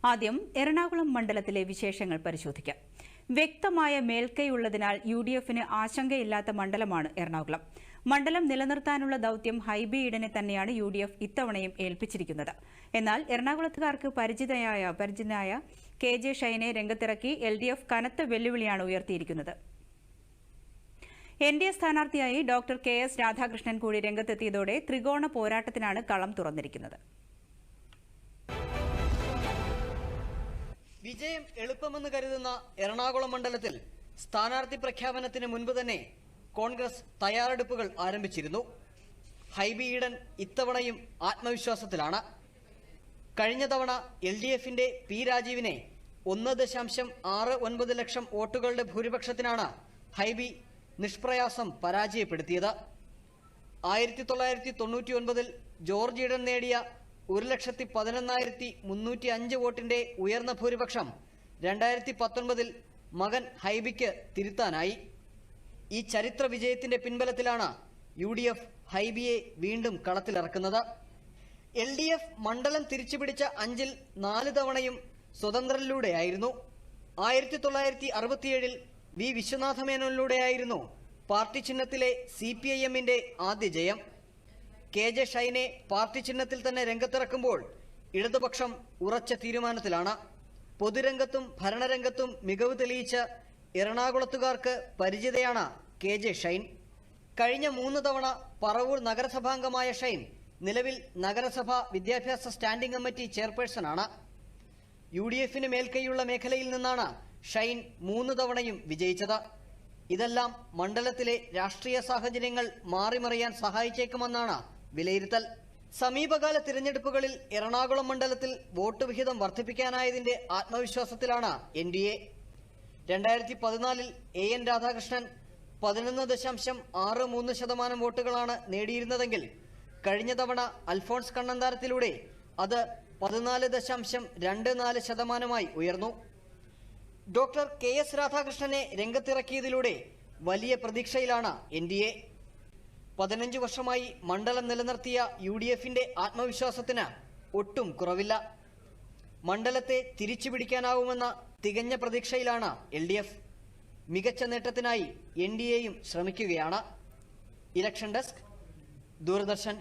ആദ്യം എറണാകുളം മണ്ഡലത്തിലെ വിശേഷങ്ങൾ പരിശോധിക്കാം. വ്യക്തമായ മേൽക്കൈയുള്ളതിനാൽ യുഡിഎഫിന് ആശങ്കയില്ലാത്ത മണ്ഡലമാണ് എറണാകുളം. മണ്ഡലം നിലനിർത്താനുള്ള ദൌത്യം ഹൈബി ഈഡനെ തന്നെയാണ് യുഡിഎഫ് ഇത്തവണയും ഏൽപ്പിച്ചിരിക്കുന്നത്. എന്നാൽ എറണാകുളത്തുകാർക്ക് പരിചിതനായ KJ ഷൈനെ രംഗത്തിറക്കി LDF കനത്ത വെല്ലുവിളിയാണ് ഉയർത്തിയിരിക്കുന്നത്. NDA സ്ഥാനാർത്ഥിയായി ഡോക്ടർ KS രാധാകൃഷ്ണൻ കൂടി രംഗത്തെത്തിയതോടെ ത്രികോണ പോരാട്ടത്തിനാണ് കളം തുറന്നിരിക്കുന്നത്. വിജയം എളുപ്പമെന്ന് കരുതുന്ന എറണാകുളം മണ്ഡലത്തിൽ സ്ഥാനാർത്ഥി പ്രഖ്യാപനത്തിന് മുൻപ് തന്നെ കോൺഗ്രസ് തയ്യാറെടുപ്പുകൾ ആരംഭിച്ചിരുന്നു. ഹൈബി ഈഡൻ ഇത്തവണയും ആത്മവിശ്വാസത്തിലാണ്. കഴിഞ്ഞ തവണ LDFന്റെ P രാജീവിനെ 1.69 ലക്ഷം വോട്ടുകളുടെ ഭൂരിപക്ഷത്തിനാണ് ഹൈബി നിഷ്പ്രയാസം പരാജയപ്പെടുത്തിയത്. 1999 ജോർജ് ഈഡൻ നേടിയ 1,11,305 വോട്ടിന്റെ ഉയർന്ന ഭൂരിപക്ഷം 2019 മകൻ ഹൈബിക്ക് തിരുത്താനായി. ഈ ചരിത്ര വിജയത്തിന്റെ പിൻബലത്തിലാണ് UDF ഹൈബിയെ വീണ്ടും കളത്തിലിറക്കുന്നത്. LDF മണ്ഡലം തിരിച്ചുപിടിച്ച 5-ൽ 4 തവണയും സ്വതന്ത്രരിലൂടെയായിരുന്നു. 1967 V വിശ്വനാഥ മേനോനിലൂടെയായിരുന്നു പാർട്ടി ചിഹ്നത്തിലെ CPIMന്റെ ആദ്യ ജയം. KJ ഷൈനെ പാർട്ടി ചിഹ്നത്തിൽ തന്നെ രംഗത്തിറക്കുമ്പോൾ ഇടതുപക്ഷം ഉറച്ച തീരുമാനത്തിലാണ്. പൊതുരംഗത്തും ഭരണരംഗത്തും മികവ് തെളിയിച്ച എറണാകുളത്തുകാർക്ക് പരിചിതയാണ് KJ ഷൈൻ. കഴിഞ്ഞ 3 തവണ പറവൂർ നഗരസഭാംഗമായ ഷൈൻ നിലവിൽ നഗരസഭ വിദ്യാഭ്യാസ സ്റ്റാൻഡിംഗ് കമ്മിറ്റി ചെയർപേഴ്സണാണ്. UDFന് മേൽക്കൈയുള്ള മേഖലയിൽ നിന്നാണ് ഷൈൻ 3 തവണയും വിജയിച്ചത്. ഇതെല്ലാം മണ്ഡലത്തിലെ രാഷ്ട്രീയ സാഹചര്യങ്ങൾ മാറിമറിയാൻ സഹായിച്ചേക്കുമെന്നാണ് വിലയിരുത്തൽ. സമീപകാല തിരഞ്ഞെടുപ്പുകളിൽ എറണാകുളം മണ്ഡലത്തിൽ വോട്ട് വിഹിതം വർദ്ധിപ്പിക്കാനായതിന്റെ ആത്മവിശ്വാസത്തിലാണ് NDA. 2014 AN രാധാകൃഷ്ണൻ 11.63% വോട്ടുകളാണ് നേടിയിരുന്നതെങ്കിൽ കഴിഞ്ഞ തവണ അൽഫോൺസ് കണ്ണന്താനത്തിലൂടെ അത് 14.24% ഉയർന്നു. ഡോക്ടർ KS രാധാകൃഷ്ണനെ രംഗത്തിറക്കിയതിലൂടെ വലിയ പ്രതീക്ഷയിലാണ് NDA. 15 വർഷമായി മണ്ഡലം നിലനിർത്തിയ UDFന്റെ ആത്മവിശ്വാസത്തിന് ഒട്ടും കുറവില്ല. മണ്ഡലത്തെ തിരിച്ചുപിടിക്കാനാവുമെന്ന തികഞ്ഞ പ്രതീക്ഷയിലാണ് LDF. മികച്ച നേട്ടത്തിനായി NDAയും ശ്രമിക്കുകയാണ്. Election desk, Doordarshan.